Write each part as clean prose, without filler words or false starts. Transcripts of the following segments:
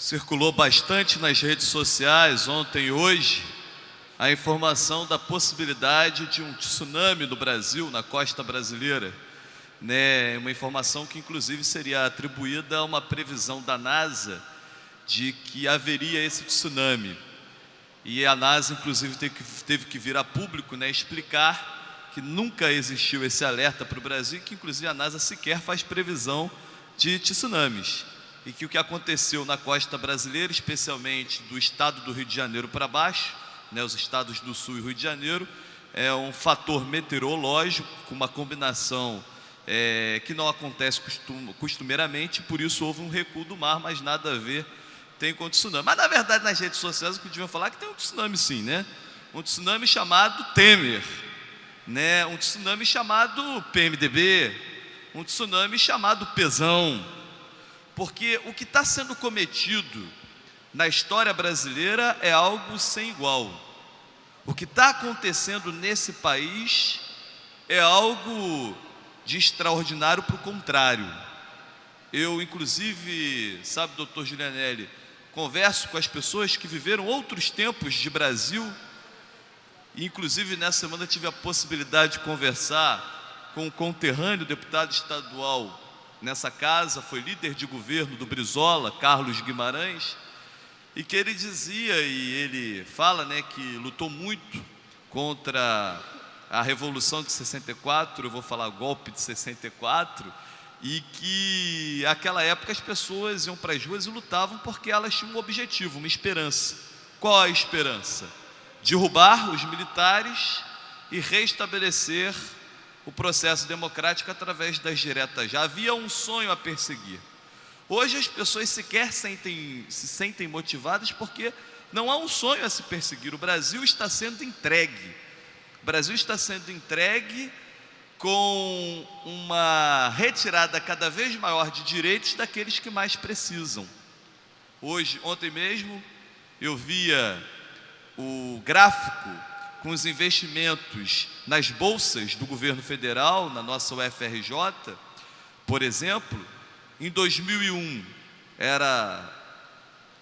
Circulou bastante nas redes sociais ontem e hoje a informação da possibilidade de um tsunami no Brasil, na costa brasileira, né? Uma informação que inclusive seria atribuída a uma previsão da NASA de que haveria esse tsunami. E a NASA inclusive teve que vir a público, né, explicar que nunca existiu esse alerta para o Brasil e que inclusive a NASA sequer faz previsão de tsunamis. E que o que aconteceu na costa brasileira, especialmente do estado do Rio de Janeiro para baixo, né, os estados do Sul e Rio de Janeiro, é um fator meteorológico com uma combinação que não acontece costumeiramente, por isso houve um recuo do mar, mas nada a ver tem com o tsunami. Mas na verdade nas redes sociais o que deviam falar é que tem um tsunami sim, né? Um tsunami chamado Temer, né? Um tsunami chamado PMDB, um tsunami chamado Pezão. Porque o que está sendo cometido na história brasileira é algo sem igual. O que está acontecendo nesse país é algo de extraordinário para o contrário. Eu, inclusive, sabe, doutor Julianelli, converso com as pessoas que viveram outros tempos de Brasil, e inclusive nessa semana tive a possibilidade de conversar com um conterrâneo deputado estadual nessa casa, foi líder de governo do Brizola, Carlos Guimarães, e que ele dizia, e ele fala, né, que lutou muito contra a Revolução de 64, eu vou falar golpe de 64, e que naquela época as pessoas iam para as ruas e lutavam porque elas tinham um objetivo, uma esperança. Qual a esperança? Derrubar os militares e restabelecer o processo democrático através das diretas já. Havia um sonho a perseguir. Hoje as pessoas sequer se sentem motivadas porque não há um sonho a se perseguir. O Brasil está sendo entregue. O Brasil está sendo entregue com uma retirada cada vez maior de direitos daqueles que mais precisam. Ontem mesmo, eu via o gráfico com os investimentos nas bolsas do governo federal, na nossa UFRJ, por exemplo. Em 2001 era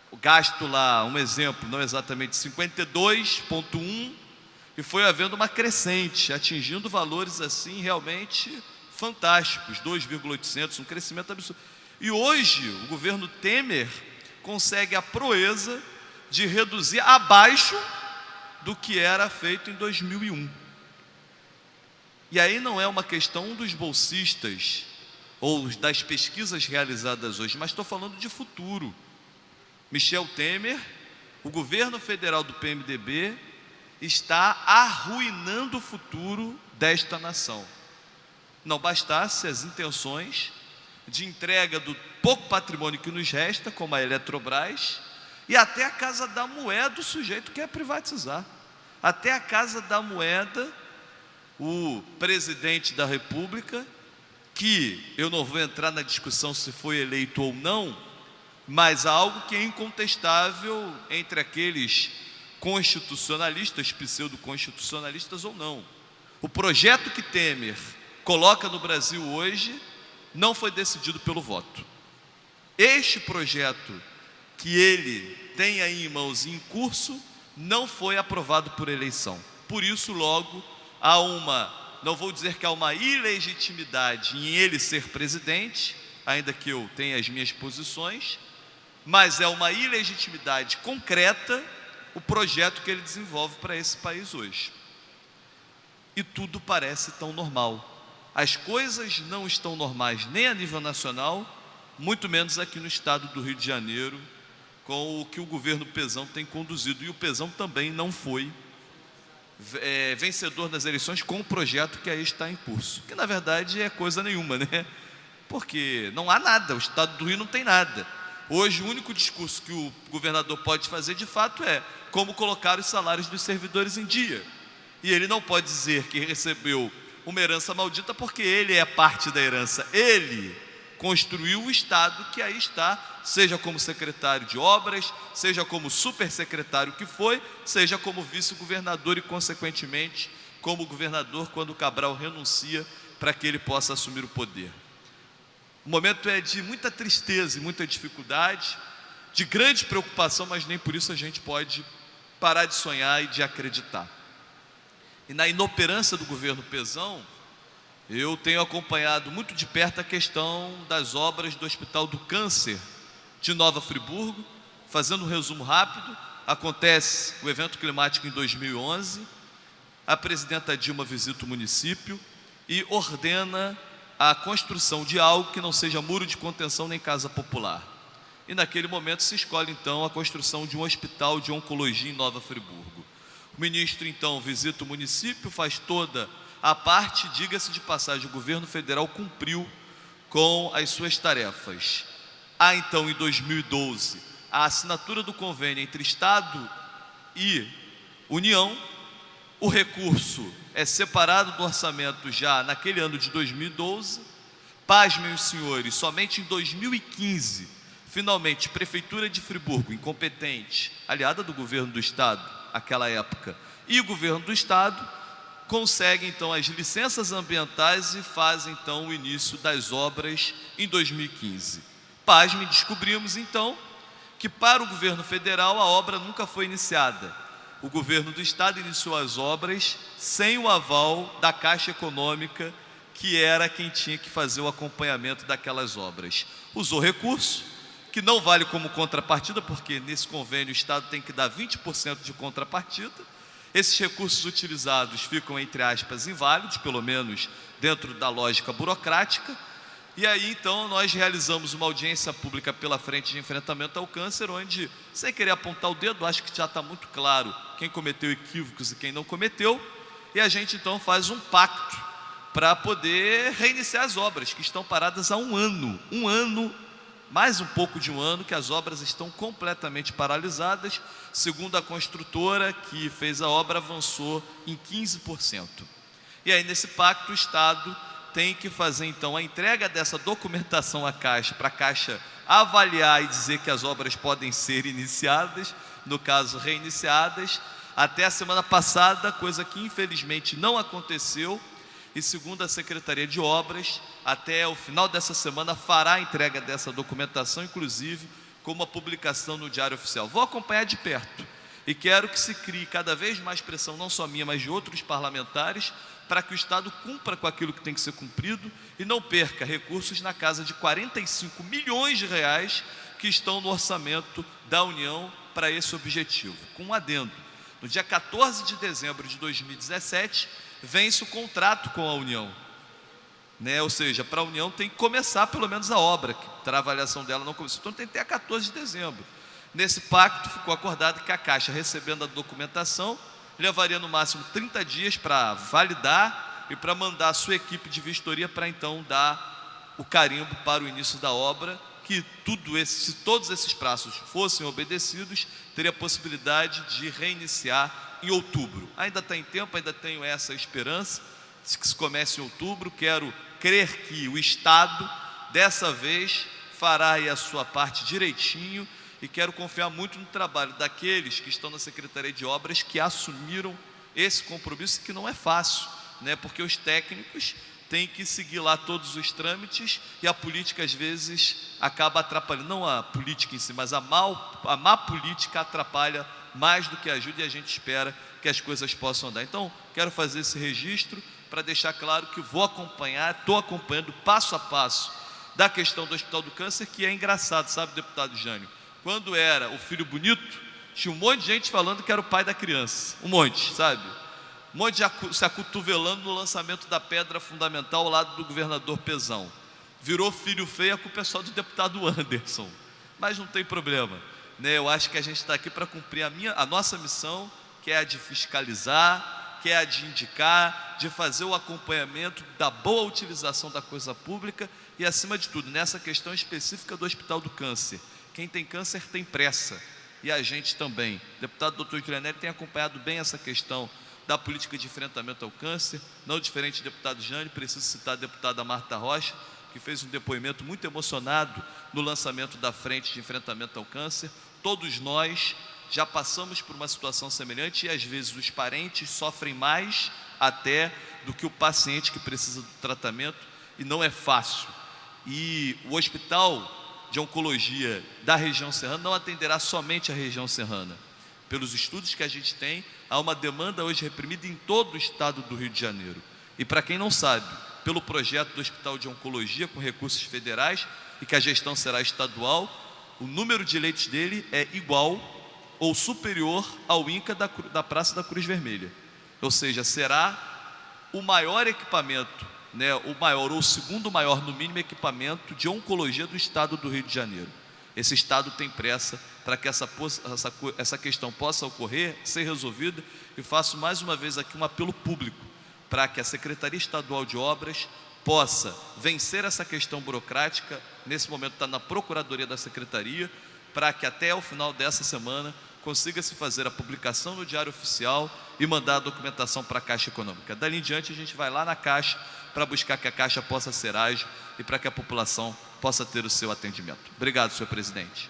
o gasto lá, um exemplo, não exatamente 52,1, e foi havendo uma crescente, atingindo valores assim realmente fantásticos, 2,800, um crescimento absurdo. E hoje o governo Temer consegue a proeza de reduzir abaixo do que era feito em 2001. E aí não é uma questão dos bolsistas ou das pesquisas realizadas hoje, mas estou falando de futuro. Michel Temer, o governo federal do PMDB, está arruinando o futuro desta nação. Não bastasse as intenções de entrega do pouco patrimônio que nos resta, como a Eletrobras, e até a Casa da Moeda o sujeito quer privatizar. Até a Casa da Moeda, o presidente da República, que eu não vou entrar na discussão se foi eleito ou não, mas há algo que é incontestável entre aqueles constitucionalistas, pseudo-constitucionalistas ou não. O projeto que Temer coloca no Brasil hoje não foi decidido pelo voto. Este projeto que ele tem aí em mãos e em curso não foi aprovado por eleição. Por isso, logo, há não vou dizer que há uma ilegitimidade em ele ser presidente, ainda que eu tenha as minhas posições, mas é uma ilegitimidade concreta o projeto que ele desenvolve para esse país hoje. E tudo parece tão normal. As coisas não estão normais nem a nível nacional, muito menos aqui no estado do Rio de Janeiro, com o que o governo Pezão tem conduzido. E o Pezão também não foi vencedor das eleições com o projeto que aí está em curso, que na verdade é coisa nenhuma, né? Porque não há nada, o estado do Rio não tem nada. Hoje o único discurso que o governador pode fazer de fato é como colocar os salários dos servidores em dia. E ele não pode dizer que recebeu uma herança maldita porque ele é parte da herança. Ele construiu o estado que aí está, seja como secretário de obras, seja como supersecretário que foi, seja como vice-governador e consequentemente como governador quando Cabral renuncia para que ele possa assumir o poder. O momento é de muita tristeza e muita dificuldade. de grande preocupação, mas nem por isso a gente pode parar de sonhar e de acreditar. E na inoperância do governo Pezão, eu tenho acompanhado muito de perto a questão das obras do Hospital do Câncer de Nova Friburgo. Fazendo um resumo rápido, acontece o evento climático em 2011, a presidenta Dilma visita o município e ordena a construção de algo que não seja muro de contenção nem casa popular. E naquele momento se escolhe então a construção de um hospital de oncologia em Nova Friburgo. O ministro então visita o município, faz toda a parte, diga-se de passagem, o governo federal cumpriu com as suas tarefas. Há então em 2012 a assinatura do convênio entre Estado e União. O recurso é separado do orçamento já naquele ano de 2012. Pasmem os senhores, somente em 2015, finalmente, Prefeitura de Friburgo, incompetente, aliada do governo do Estado, naquela época, e o governo do Estado, conseguem então as licenças ambientais e fazem então o início das obras em 2015. Pasmem, descobrimos então que para o governo federal a obra nunca foi iniciada. O governo do Estado iniciou as obras sem o aval da Caixa Econômica, que era quem tinha que fazer o acompanhamento daquelas obras. Usou recurso, que não vale como contrapartida, porque nesse convênio o Estado tem que dar 20% de contrapartida. Esses recursos utilizados ficam, entre aspas, inválidos, pelo menos dentro da lógica burocrática. E aí então nós realizamos uma audiência pública pela Frente de Enfrentamento ao Câncer, onde, sem querer apontar o dedo, acho que já está muito claro quem cometeu equívocos e quem não cometeu, e a gente então faz um pacto para poder reiniciar as obras, que estão paradas há um ano, mais um pouco de um ano, que as obras estão completamente paralisadas. Segundo a construtora que fez a obra, avançou em 15%. E aí nesse pacto o Estado tem que fazer então a entrega dessa documentação à Caixa, para a Caixa avaliar e dizer que as obras podem ser iniciadas, no caso reiniciadas, até a semana passada, coisa que infelizmente não aconteceu, e segundo a Secretaria de Obras, até o final dessa semana fará a entrega dessa documentação, inclusive com uma publicação no Diário Oficial. Vou acompanhar de perto e quero que se crie cada vez mais pressão, não só minha, mas de outros parlamentares, para que o Estado cumpra com aquilo que tem que ser cumprido e não perca recursos na casa de 45 milhões de reais que estão no orçamento da União para esse objetivo. Com um adendo, no dia 14 de dezembro de 2017, vence o contrato com a União, Ou seja, para a União tem que começar pelo menos a obra, que a avaliação dela não começou, então tem até 14 de dezembro. Nesse pacto ficou acordado que a Caixa, recebendo a documentação, levaria no máximo 30 dias para validar e para mandar a sua equipe de vistoria para então dar o carimbo para o início da obra, que se todos esses prazos fossem obedecidos, teria a possibilidade de reiniciar em outubro. Ainda está em tempo, ainda tenho essa esperança de que se comece em outubro. Quero crer que o Estado, dessa vez, fará aí a sua parte direitinho, e quero confiar muito no trabalho daqueles que estão na Secretaria de Obras, que assumiram esse compromisso, que não é fácil, porque os técnicos têm que seguir lá todos os trâmites, e a política às vezes acaba atrapalhando, não a política em si, mas a má política atrapalha mais do que ajuda, e a gente espera que as coisas possam andar. Então, quero fazer esse registro para deixar claro que vou acompanhar, estou acompanhando passo a passo da questão do Hospital do Câncer, que é engraçado, sabe, deputado Jânio? Quando era o filho bonito, tinha um monte de gente falando que era o pai da criança, um monte, sabe? Um monte se acotovelando no lançamento da pedra fundamental ao lado do governador Pezão. Virou filho feio, a culpa é só do deputado Anderson, mas não tem problema, Eu acho que a gente está aqui para cumprir a nossa missão, que é a de fiscalizar, que é a de indicar, de fazer o acompanhamento da boa utilização da coisa pública e, acima de tudo, nessa questão específica do Hospital do Câncer. Quem tem câncer tem pressa, e a gente também. O deputado Dr. Julianelli tem acompanhado bem essa questão da política de enfrentamento ao câncer, não diferente do deputado Jânio. Preciso citar a deputada Marta Rocha, que fez um depoimento muito emocionado no lançamento da Frente de Enfrentamento ao Câncer. Todos nós já passamos por uma situação semelhante, e às vezes os parentes sofrem mais até do que o paciente que precisa do tratamento, e não é fácil. E o hospital de Oncologia da região serrana não atenderá somente a região serrana. Pelos estudos que a gente tem, há uma demanda hoje reprimida em todo o estado do Rio de Janeiro. E para quem não sabe, pelo projeto do Hospital de Oncologia com recursos federais e que a gestão será estadual, o número de leitos dele é igual ou superior ao INCA da Praça da Cruz Vermelha. Ou seja, será o maior equipamento, né, o maior ou o segundo maior, no mínimo, equipamento de oncologia do estado do Rio de Janeiro. Esse estado tem pressa para que essa questão possa ocorrer, ser resolvida, e faço mais uma vez aqui um apelo público para que a Secretaria Estadual de Obras possa vencer essa questão burocrática. Nesse momento está na Procuradoria da Secretaria, para que até o final dessa semana consiga-se fazer a publicação no Diário Oficial e mandar a documentação para a Caixa Econômica. Dali em diante a gente vai lá na Caixa para buscar que a Caixa possa ser ágil e para que a população possa ter o seu atendimento. Obrigado, senhor presidente.